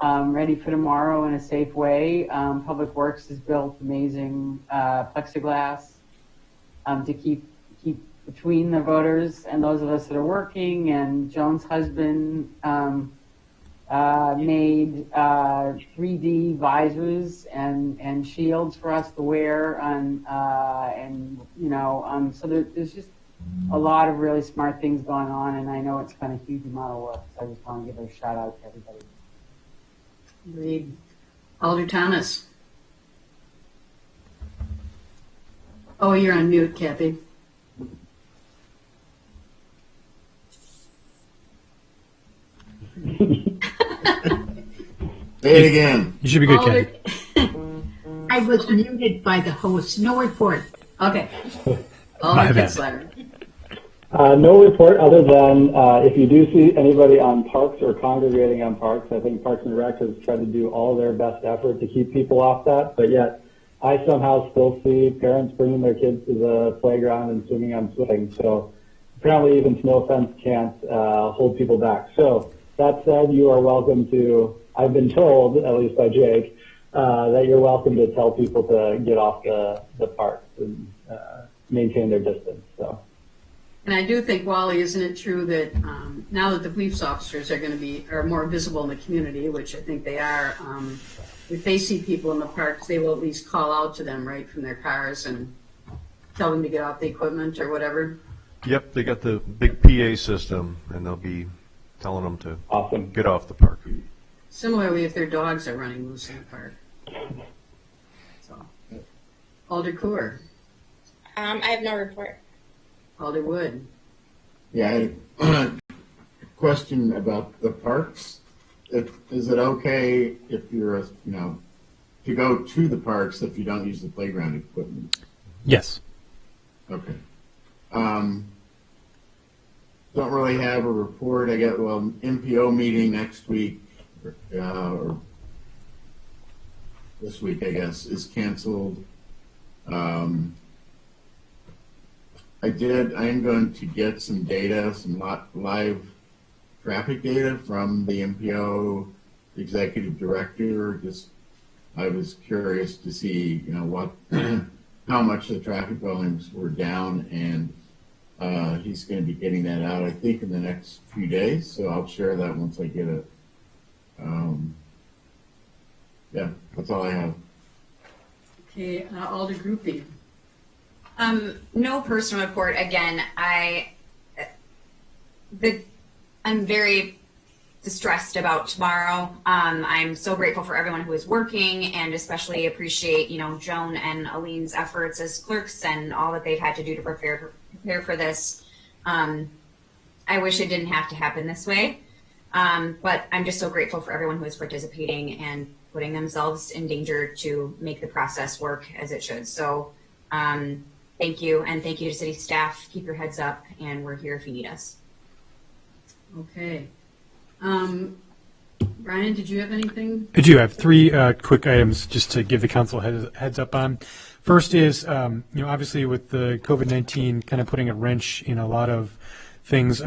ready for tomorrow in a safe way. Public Works has built amazing plexiglass to keep between the voters and those of us that are working. And Joan's husband made 3D visors and shields for us to wear, so there's just a lot of really smart things going on, and I know it's been a huge amount of work. So I just want to give a shout out to everybody. Agreed. Alder Thomas. Oh, you're on mute, Kathy. Say it again. You should be good, Alder- Kathy. I was muted by the host. No report. Okay. My Alder bad. Kitzler. No report other than if you do see anybody on parks or congregating on parks, I think Parks and Rec has tried to do all their best effort to keep people off that, but yet I somehow still see parents bringing their kids to the playground and swimming on swings. So apparently even snow fence can't hold people back. So that said, you are welcome to, I've been told, at least by Jake, that you're welcome to tell people to get off the parks and maintain their distance. So. And I do think, Wally, isn't it true that now that the police officers are more visible in the community, which I think they are, if they see people in the parks, they will at least call out to them, right, from their cars and tell them to get off the equipment or whatever? Yep, they got the big PA system, and they'll be telling them to Awesome. get off the park. Similarly, if their dogs are running loose in the park. So, Alder Coor, I have no report. Alder Wood. Yeah, I had a question about the parks. Is it okay if you're, to go to the parks if you don't use the playground equipment? Yes. Okay. Don't really have a report. I got, MPO meeting next week, or this week, I guess, is canceled. I am going to get some data, some live traffic data from the MPO executive director. I was curious to see, what, how much the traffic volumes were down, and he's going to be getting that out, I think, in the next few days. So I'll share that once I get it. Yeah, that's all I have. Okay, Alder Groupie. No personal report. Again, I'm very distressed about tomorrow. I'm so grateful for everyone who is working, and especially appreciate, Joan and Aline's efforts as clerks and all that they've had to do to prepare for this. I wish it didn't have to happen this way, but I'm just so grateful for everyone who is participating and putting themselves in danger to make the process work as it should. So, thank you, and thank you to city staff. Keep your heads up, and we're here if you need us. Okay. Brian, did you have anything? I do have three quick items just to give the council heads up on. First is, obviously with the COVID-19 kind of putting a wrench in a lot of things,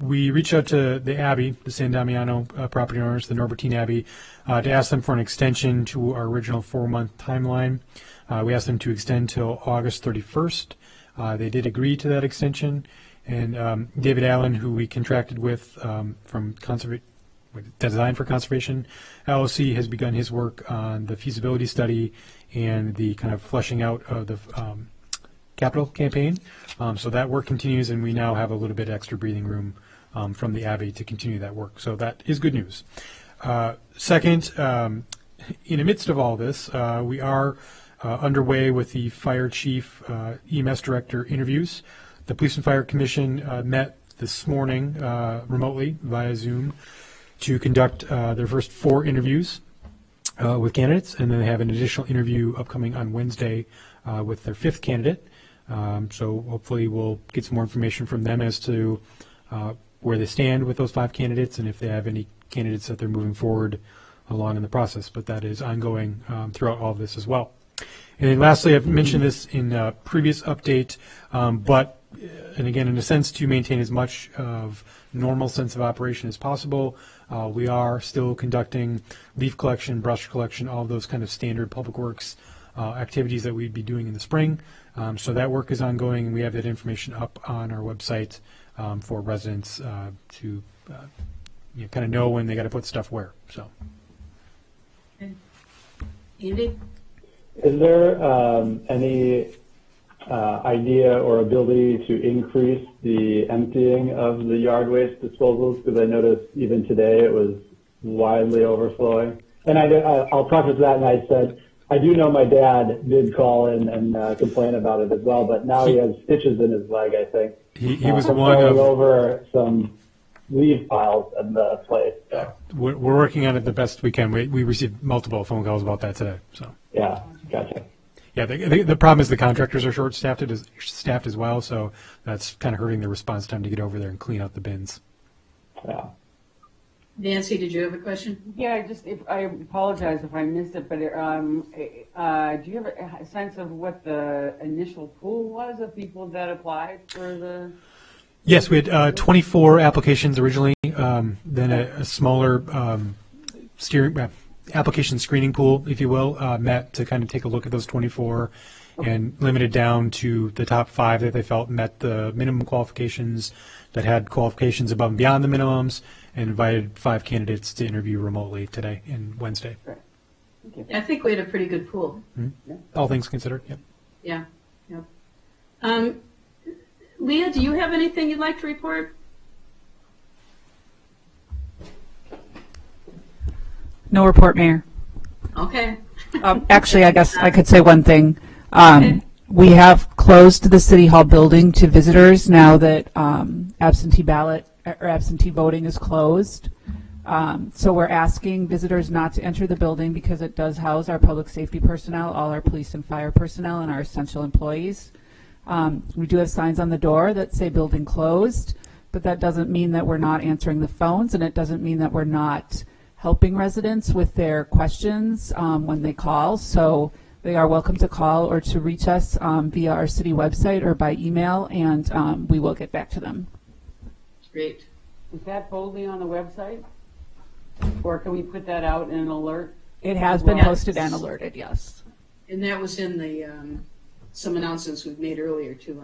we reached out to the Abbey, the San Damiano property owners, the Norbertine Abbey, to ask them for an extension to our original 4-month timeline. We asked them to extend till August 31st. They did agree to that extension. And David Allen, who we contracted with from Design for Conservation LLC, has begun his work on the feasibility study and the kind of fleshing out of the capital campaign. So that work continues, and we now have a little bit extra breathing room from the Abbey to continue that work. So that is good news. Second, in the midst of all this, we are underway with the fire chief, EMS director interviews. The Police and Fire Commission met this morning remotely via Zoom to conduct their first 4 interviews with candidates, and then they have an additional interview upcoming on Wednesday with their 5th candidate. So hopefully we'll get some more information from them as to where they stand with those 5 candidates and if they have any candidates that they're moving forward along in the process. But that is ongoing throughout all of this as well. And then lastly, I've mentioned this in a previous update, and again, in a sense, to maintain as much of normal sense of operation as possible, we are still conducting leaf collection, brush collection, all of those kind of standard public works activities that we'd be doing in the spring. So that work is ongoing, and we have that information up on our website for residents to you kind of know when they got to put stuff where, so. Andy? Is there any idea or ability to increase the emptying of the yard waste disposals? Because I noticed even today it was widely overflowing. And I'll preface that, and I said, I do know my dad did call in and complain about it as well, but now he has stitches in his leg, I think. He was from one going of, over some leaf piles in the place. So, we're working on it the best we can. We received multiple phone calls about that today, so. yeah, gotcha. Yeah, the problem is the contractors are short-staffed as well, so that's kind of hurting the response time to get over there and clean out the bins. Yeah. Nancy, did you have a question? Yeah, I apologize if I missed it, but do you have a sense of what the initial pool was of people that applied for the? Yes, we had 24 applications originally, then a smaller application screening pool, if you will, met to kind of take a look at those 24 and limited down to the top 5 that they felt met the minimum qualifications, that had qualifications above and beyond the minimums, and invited 5 candidates to interview remotely today and Wednesday. I think we had a pretty good pool. Mm-hmm. All things considered, yep. Yeah, yep. Leah, do you have anything you'd like to report? No report, Mayor. Okay. Actually, I guess I could say one thing. We have closed the City Hall building to visitors now that absentee ballot or absentee voting is closed. So we're asking visitors not to enter the building because it does house our public safety personnel, all our police and fire personnel, and our essential employees. We do have signs on the door that say building closed, but that doesn't mean that we're not answering the phones, and it doesn't mean that we're not helping residents with their questions when they call. So they are welcome to call or to reach us via our city website or by email, and we will get back to them. Great. Is that boldly on the website? Or can we put that out in an alert? It has been posted and alerted, yes. And that was in the some announcements we've made earlier too,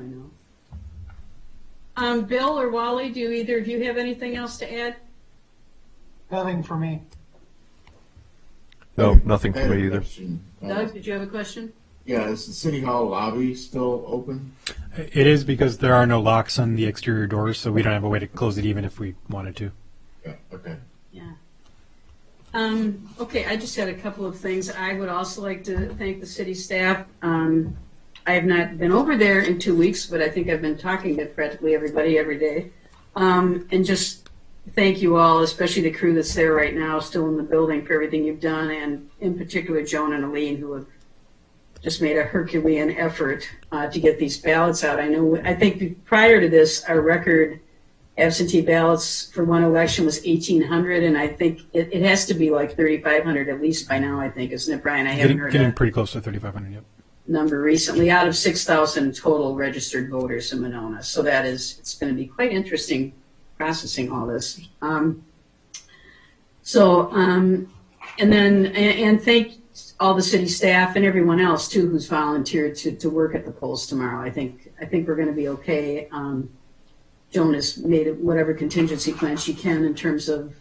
I know. Bill or Wally, do either of you have anything else to add? Nothing for me. No, nothing I for had a me either. question. Doug, did you have a question? Yeah, is the City Hall lobby still open? It is because there are no locks on the exterior doors, so we don't have a way to close it even if we wanted to. Yeah, okay. Yeah. Okay, I just had a couple of things. I would also like to thank the city staff. I have not been over there in 2 weeks, but I think I've been talking to practically everybody every day. And just thank you all, especially the crew that's there right now, still in the building, for everything you've done, and in particular Joan and Aline, who have just made a Herculean effort to get these ballots out. I think prior to this, our record absentee ballots for one election was 1,800, and I think it has to be like 3,500 at least by now, I think, isn't it, Brian? I haven't heard Getting a pretty close to 3,500, yep. number recently, out of 6,000 total registered voters in Monona. So it's going to be quite interesting processing all this. And thank all the city staff and everyone else too who's volunteered to work at the polls tomorrow. I think we're going to be okay. Joan has made whatever contingency plan she can in terms of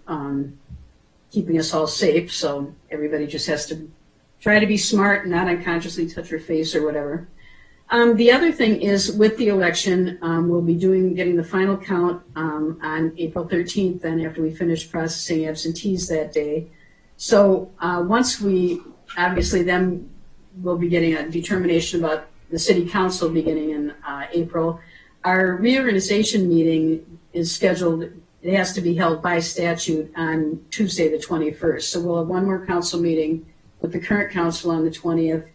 keeping us all safe. So everybody just has to try to be smart and not unconsciously touch her face or whatever. The other thing is with the election, we'll be getting the final count on April 13th, then after we finish processing absentees that day. So once then we'll be getting a determination about the city council beginning in April. Our reorganization meeting is scheduled, it has to be held by statute on Tuesday the 21st. So we'll have one more council meeting with the current council on the 20th.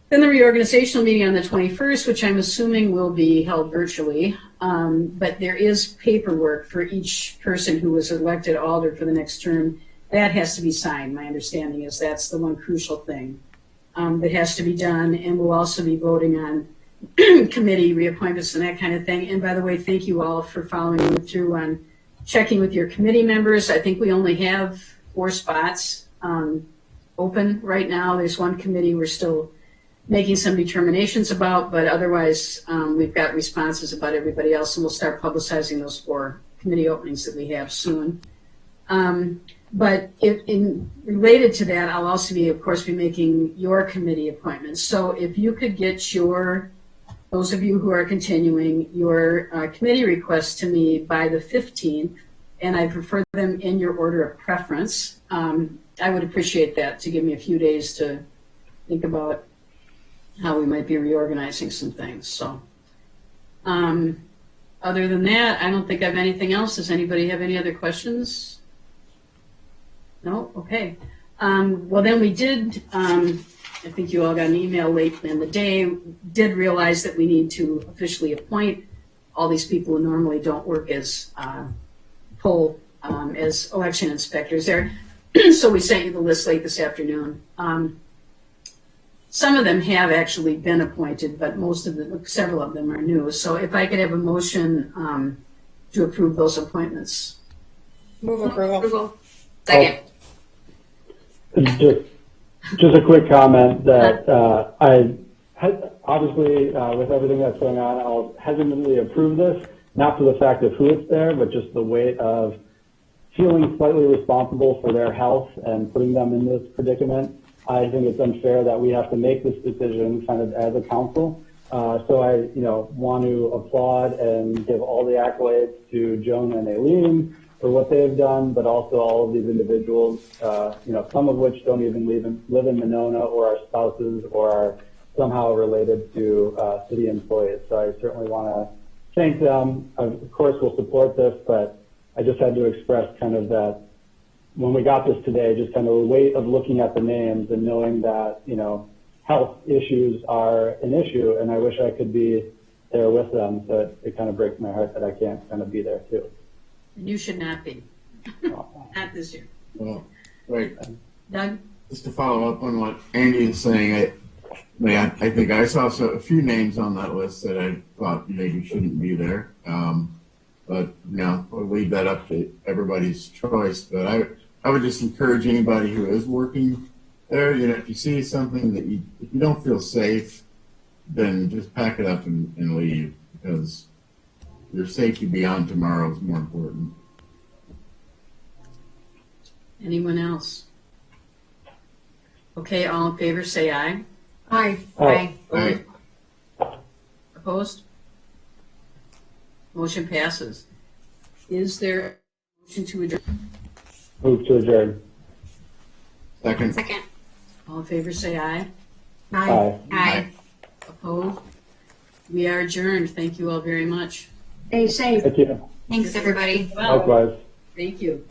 Then the reorganizational meeting on the 21st, which I'm assuming will be held virtually. But there is paperwork for each person who was elected alder for the next term. That has to be signed. My understanding is that's the one crucial thing that has to be done. And we'll also be voting on committee reappointments and that kind of thing. And by the way, thank you all for following through on checking with your committee members. I think we only have 4 spots open right now. There's one committee we're still making some determinations about, but otherwise we've got responses about everybody else, and we'll start publicizing those 4 committee openings that we have soon. But related to that, I'll also be, of course, be making your committee appointments. So if you could get those of you who are continuing, your committee requests to me by the 15th, and I prefer them in your order of preference, I would appreciate that, to give me a few days to think about how we might be reorganizing some things. So other than that, I don't think I have anything else. Does anybody have any other questions? No? Okay. Well, then we did, I think you all got an email late in the day, did realize that we need to officially appoint all these people who normally don't work as as election inspectors there. So we sent you the list late this afternoon. Some of them have actually been appointed, but several of them are new. So if I could have a motion to approve those appointments. Move approval. Second. Just a quick comment that obviously with everything that's going on, I'll hesitantly approve this, not for the fact of who it's there, but just the weight of feeling slightly responsible for their health and putting them in this predicament. I think it's unfair that we have to make this decision kind of as a council. So I, want to applaud and give all the accolades to Joan and Aileen for what they've done, but also all of these individuals, some of which don't even live in Monona or are spouses or are somehow related to city employees. So I certainly want to thank them. Of course, we'll support this, but I just had to express kind of that when we got this today, just kind of the weight of looking at the names and knowing that, health issues are an issue, and I wish I could be there with them. So it kind of breaks my heart that I can't kind of be there too. You should not be. Not this year. Well, right. Doug? Just to follow up on what Andy is saying, I think I saw a few names on that list that I thought maybe shouldn't be there. But we'll leave that up to everybody's choice. But I would just encourage anybody who is working there, if you see something that if you don't feel safe, then just pack it up and leave, because your safety beyond tomorrow is more important. Anyone else? Okay, all in favor, say aye. Aye. Aye. Aye. Opposed? Motion passes. Is there a motion to adjourn? Move to adjourn. Second. All in favor, say aye. Aye. Aye. Opposed? We are adjourned. Thank you all very much. Stay safe. Thank you. Thanks, everybody. Well, Likewise. thank you.